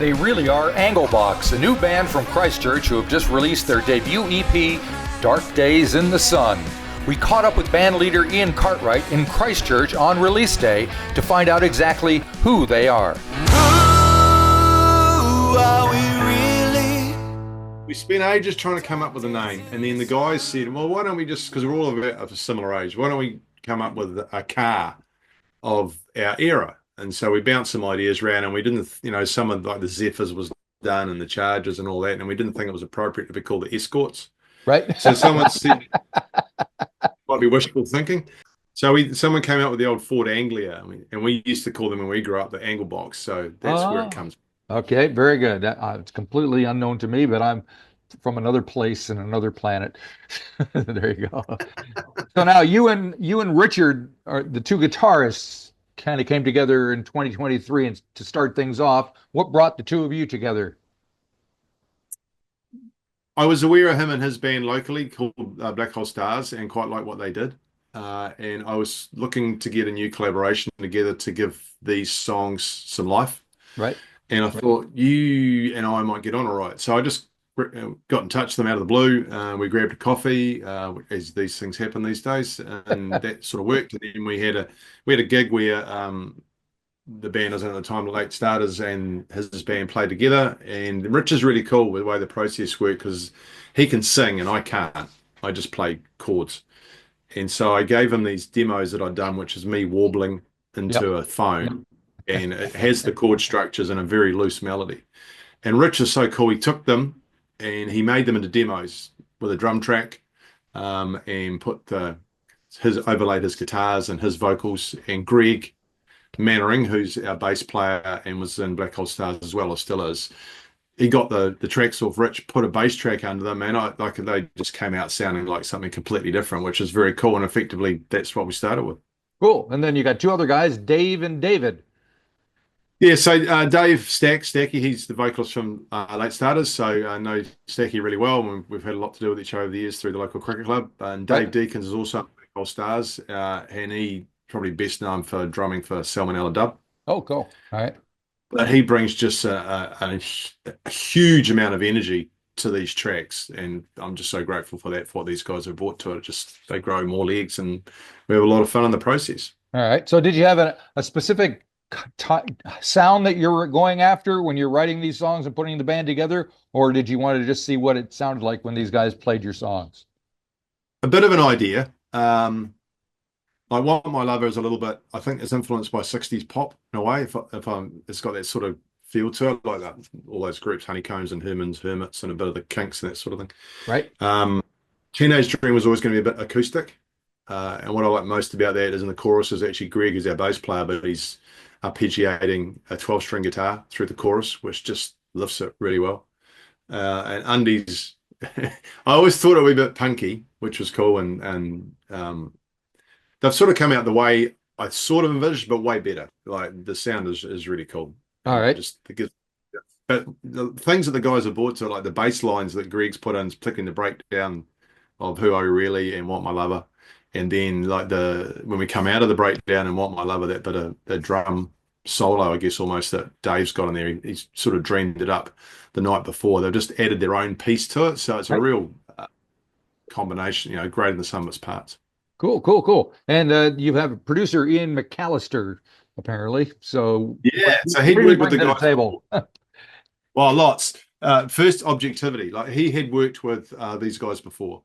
They really are Anglebox, a new band from Christchurch who have just released their debut EP, Dark Days in the Sun. We caught up with band leader Ian Cartwright in Christchurch on release day to find out exactly who they are. Who are we really? We spent ages trying to come up with a name, and then the guys said, well, why don't we just, because we're all of a similar age, why don't we come up with a car of our era? And so we bounced some ideas around, and we didn't, some of like the Zephyrs was done and the Chargers and all that, and we didn't think it was appropriate to be called the Escorts. Right. So someone said, might be wishful thinking. So someone came out with the old Ford Anglia, and we used to call them when we grew up the Anglebox. So that's where it comes from. Okay, very good. It's completely unknown to me, but I'm from another place and another planet. There you go. So now you and Richard are the two guitarists. Kind of came together in 2023 and to start things off. What brought the two of you together? I was aware of him and his band locally called Black Hole Stars and quite like what they did. And I was looking to get a new collaboration together to give these songs some life. Right. And I thought you and I might get on all right. So I just got in touch with them out of the blue. We grabbed a coffee, as these things happen these days, and that sort of worked. And then we had a gig where the band was at the time Late Starters and his band played together. And Rich is really cool with the way the process worked because he can sing and I can't. I just play chords. And so I gave him these demos that I'd done, which is me warbling into a phone, and it has the chord structures and a very loose melody. And Rich is so cool. He took them and he made them into demos with a drum track, and put overlaid his guitars and his vocals. And Greg Mannering, who's our bass player and was in Black Hole Stars as well, or still is, he got the tracks off Rich, put a bass track under them, and they just came out sounding like something completely different, which is very cool. And effectively, that's what we started with. Cool. And then you got two other guys, Dave and David. Yeah, so Dave Stacky, he's the vocalist from Late Starters, so I know Stacky really well, and we've had a lot to do with each other over the years through the local cricket club. And Dave Deakins is also Black Hole Stars, and he probably best known for drumming for Salmonella Dub. Oh, cool. All right. But he brings just a huge amount of energy to these tracks, and I'm just so grateful for that, for what these guys have brought to it. Just they grow more legs, and we have a lot of fun in the process. All right. So did you have a specific sound that you're going after when you're writing these songs and putting the band together, or did you want to just see what it sounded like when these guys played your songs? A bit of an idea. Like Want My Lover is a little bit, I think it's influenced by 60s pop in a way. It's got that sort of feel to it, like that, all those groups, Honeycombs and Hermits and a bit of the Kinks and that sort of thing. Right. Teenage Dream was always going to be a bit acoustic. And what I like most about that is in the chorus is actually Greg is our bass player, but he's arpeggiating a 12-string guitar through the chorus, which just lifts it really well. And Undies, I always thought it would be a bit punky, which was cool. And they've sort of come out the way I sort of envisaged, but way better. Like the sound is really cool. All right. But the things that the guys have brought to it, like the bass lines that Greg's put in, particularly the breakdown of Who Are You Really and Want My Lover. And then like when we come out of the breakdown and Want My Lover, that bit of the drum solo, I guess almost, that Dave's got in there, he's sort of dreamed it up the night before. They've just added their own piece to it. So it's a real combination, greater than the sum of its parts. Cool. And you have producer Ian McAllister, apparently. So yeah, so he'd worked with the guys. Table. Well, lots. First, objectivity. Like he had worked with these guys before,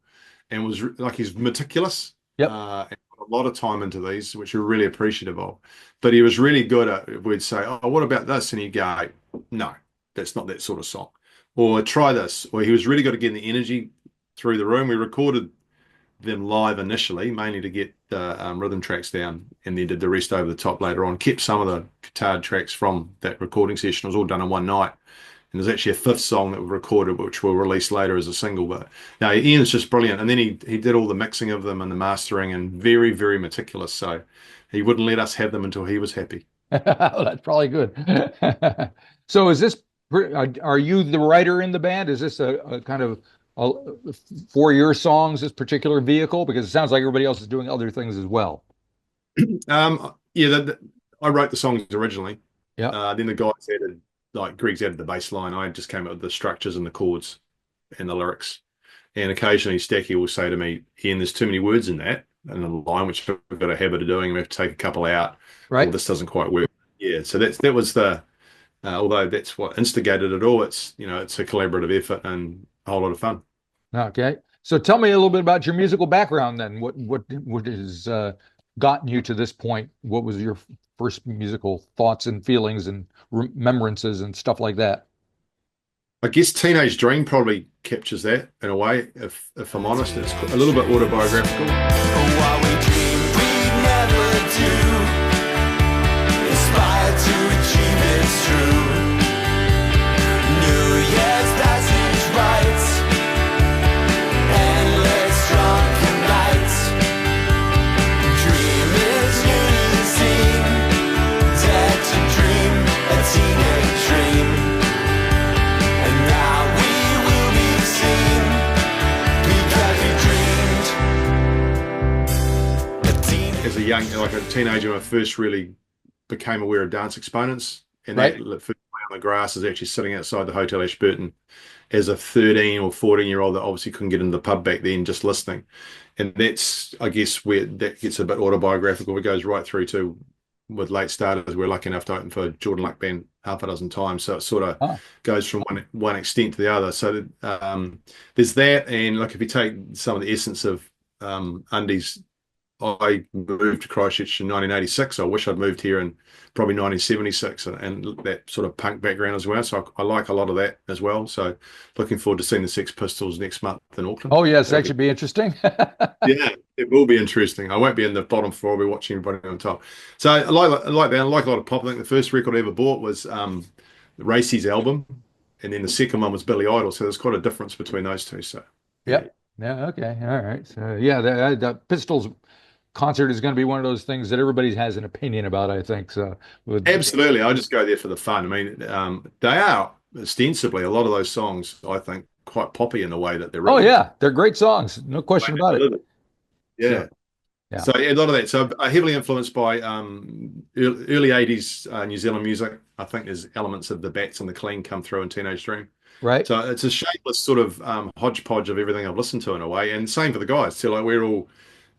and was like he's meticulous. Yep. And put a lot of time into these, which we're really appreciative of. But he was really good at. We'd say, "Oh, what about this?" And he'd go, "No, that's not that sort of song." Or try this. Or he was really good at getting the energy through the room. We recorded them live initially, mainly to get the rhythm tracks down, and then did the rest over the top later on. Kept some of the guitar tracks from that recording session. It was all done in one night. And there's actually a fifth song that we recorded, which we'll release later as a single. But no, Ian's just brilliant. And then he did all the mixing of them and the mastering, and very, very meticulous. So he wouldn't let us have them until he was happy. Well, that's probably good. So are you the writer in the band? Is this a kind of for your songs, this particular vehicle? Because it sounds like everybody else is doing other things as well. Yeah, I wrote the songs originally. Yeah. Then the guys added like Greg's added the bass line. I just came up with the structures and the chords and the lyrics. And occasionally Stacky will say to me, Ian, there's too many words in that and the line, which I've got a habit of doing. We have to take a couple out, or Right. this doesn't quite work. Yeah, so that was the although that's what instigated it all. It's it's a collaborative effort and a whole lot of fun. Okay. So tell me a little bit about your musical background then. What has gotten you to this point? What was your first musical thoughts and feelings and remembrances and stuff like that? I guess Teenage Dream probably captures that in a way. If I'm honest, it's a little bit autobiographical. what we dream we'd never do, aspire to achieve it's true. New Year's that seems right, endless drunken nights. Dream is unity, dare to dream a teenage dream. And now we will be seen because we dreamed. As a young, like a teenager, when I first really became aware of dance exponents, and Right. that first play on the grass is actually sitting outside the Hotel Ashburton as a 13 or 14-year-old that obviously couldn't get into the pub back then, just listening. And that's, I guess, where that gets a bit autobiographical. It goes right through to with late starters. We're lucky enough to open for Jordan Luck Band half a dozen times, so it sort of Oh, goes from one extent to the other. So there's that, and like if you take some of the essence of Undies, I moved to Christchurch in 1986. I wish I'd moved here in probably 1976, and that sort of punk background as well. So I like a lot of that as well. So looking forward to seeing the Sex Pistols next month in Auckland. oh yes, That'll that should be interesting. yeah, it will be interesting. I won't be in the bottom floor. I'll be watching everybody on top. So I like that. I like a lot of pop. I think the first record I ever bought was Racey's album, and then the second one was Billy Idol. So there's quite a difference between those two. So yeah. Yep. Yeah. Okay. All right. So yeah, the Pistols concert is going to be one of those things that everybody has an opinion about, I think. So with Absolutely. I just go there for the fun. I mean, they are ostensibly a lot of those songs, I think, quite poppy in the way that they're oh written. yeah, they're great songs, no question about it. Yeah. So, yeah. So yeah, a lot of that. So heavily influenced by early 80s New Zealand music. I think there's elements of the Bats and the Clean come through in Teenage Dream. Right. So it's a shapeless sort of hodgepodge of everything I've listened to in a way. And same for the guys. So like we're all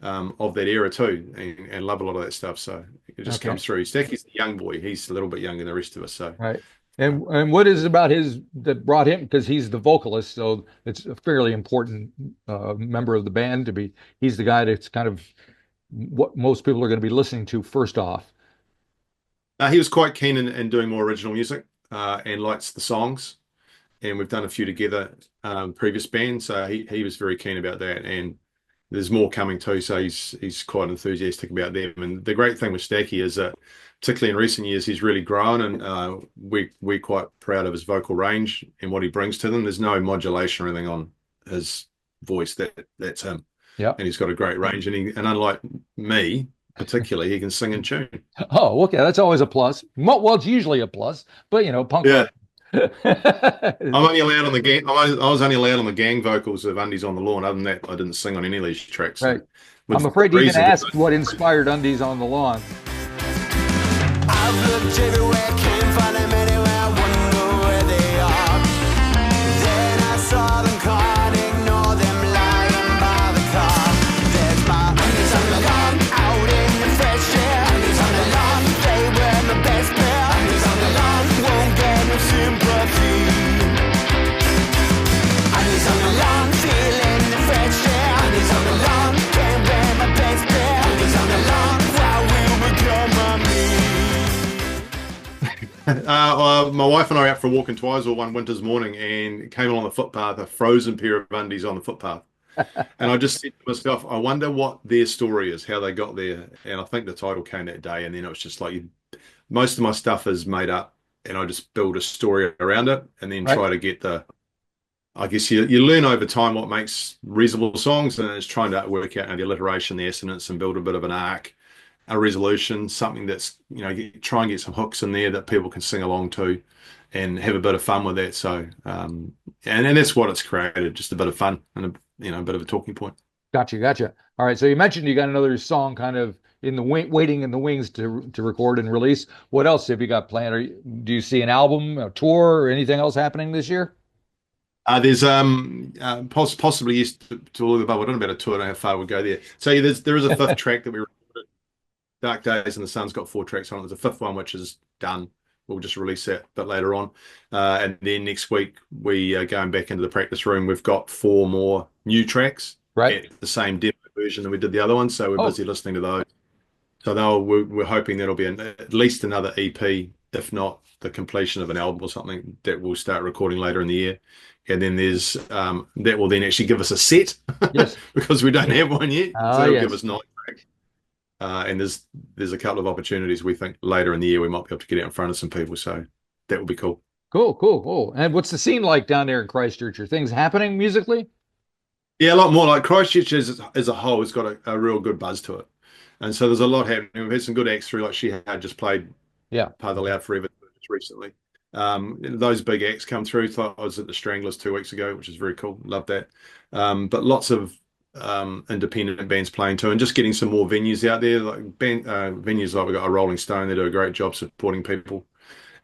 of that era too, and love a lot of that stuff. So it just Okay. comes through. Stacky's the young boy. He's a little bit younger than the rest of us. So Right. And what is it about his that brought him? Because he's the vocalist, so it's a fairly important member of the band to be. He's the guy that's kind of what most people are going to be listening to first off. he was quite keen in doing more original music and likes the songs. And we've done a few together, previous bands. So he was very keen about that. And there's more coming too. So he's quite enthusiastic about them. And the great thing with Stacky is that, particularly in recent years, he's really grown, and we're quite proud of his vocal range and what he brings to them. There's no modulation or anything on his voice. That's him. Yeah. And he's got a great range. And unlike me, particularly, he can sing in tune. Oh, okay, that's always a plus. Well, it's usually a plus, but punk. Yeah. I'm only allowed on the gang. I was only allowed on the gang vocals of Undies on the Lawn. Other than that, I didn't sing on any of these tracks. Right. With I'm afraid to even reason, ask what inspired Undies on the Lawn. I've looked everywhere, can't find them anywhere. I wonder where they are. Then I saw them, can't ignore them lying by the car. There's my undies on the lawn, out in the fresh air. Undies on the lawn, they wear my best pair. Undies on the lawn, won't get no sympathy. Undies on the lawn, feeling the fresh air. Undies on the lawn, can't wear my best pair. Undies on the lawn, why will become a me? my wife and I were out for a walk in Twizel one winter's morning and came along the footpath, a frozen pair of undies on the footpath. And I just said to myself, I wonder what their story is, how they got there. And I think the title came that day. And then it was just like, most of my stuff is made up, and I just build a story around it and then Right. try to get I guess you learn over time what makes reasonable songs, and it's trying to work out the alliteration, the assonance, and build a bit of an arc, a resolution, something that's, try and get some hooks in there that people can sing along to and have a bit of fun with that. So, and that's what it's created, just a bit of fun and a bit of a talking point. Gotcha. All right. So you mentioned you got another song kind of in the waiting in the wings to record and release. What else have you got planned? Do you see an album, a tour, or anything else happening this year? There's possibly yes to all of the above. I don't know about a tour. I don't know how far we go there. So yeah, there is a fifth track that we recorded. Dark Days in the Sun's got 4 tracks on it. There's a fifth one which is done. We'll just release that a bit later on. And then next week we are going back into the practice room. We've got 4 more new tracks Right. at the same demo version that we did the other one. So we're Oh, busy listening to those. So we're hoping that'll be at least another EP, if not the completion of an album or something that we'll start recording later in the year. And then there's that will then actually give us a set yes. because we don't have one yet. Ah, So it'll yes. give us 9 tracks. And there's a couple of opportunities we think later in the year we might be able to get out in front of some people. So that would be cool. Cool. And what's the scene like down there in Christchurch? Are things happening musically? Yeah, a lot more. Like Christchurch as a whole has got a real good buzz to it. And so there's a lot happening. We've had some good acts through, like She Had just played Yeah. Part of the Loud Forever just recently. Those big acts come through. Thought I was at the Stranglers 2 weeks ago, which is very cool. Love that. But lots of independent bands playing too, and just getting some more venues out there. Like venues like we've got a Rolling Stone, they do a great job supporting people.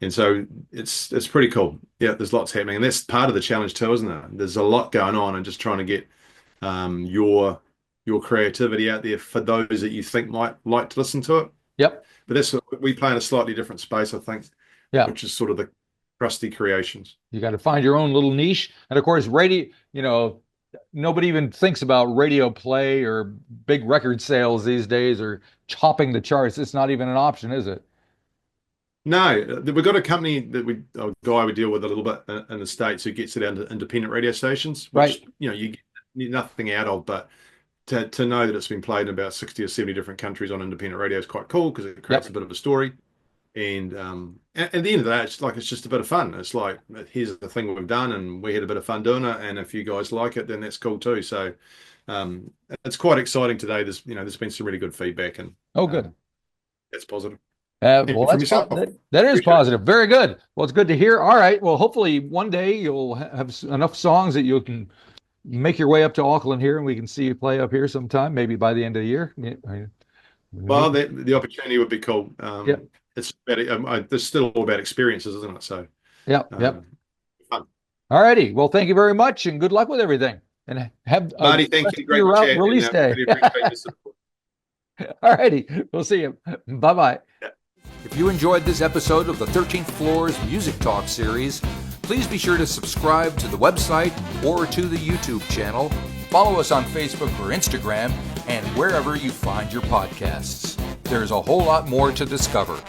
And so it's pretty cool. Yeah, there's lots happening. And that's part of the challenge too, isn't it? There's a lot going on and just trying to get your creativity out there for those that you think might like to listen to it. Yep. But we play in a slightly different space, I think. Yeah. Which is sort of the crusty creations. You got to find your own little niche. And of course, radio, nobody even thinks about radio play or big record sales these days or chopping the charts. It's not even an option, is it? No, we've got a company a guy we deal with a little bit in the States who gets it out to independent radio stations, which, Right. You get nothing out of, but to know that it's been played in about 60 or 70 different countries on independent radio is quite cool because it creates a bit of a story. And at the end of the day, it's just a bit of fun. It's like, here's the thing we've done, and we had a bit of fun doing it. And if you guys like it, then that's cool too. So it's quite exciting today. There's been some really good feedback, and Good. that's positive. Well, From yourself. that is positive. Very good. Well, it's good to hear. All right. Well, hopefully one day you'll have enough songs that you can make your way up to Auckland here, and we can see you play up here sometime, maybe by the end of the year. Well, the opportunity would be cool. Yeah. It's about, there's still all about experiences, isn't it? So, Yep. fun. All righty. Well, thank you very much, and good luck with everything. And have Marty, thank you. Great your chat. release And, day. really appreciate your support. All righty. We'll see you. Bye-bye. Yeah. If you enjoyed this episode of the 13th Floor's Music Talk series, please be sure to subscribe to the website or to the YouTube channel. Follow us on Facebook or Instagram and wherever you find your podcasts. There's a whole lot more to discover.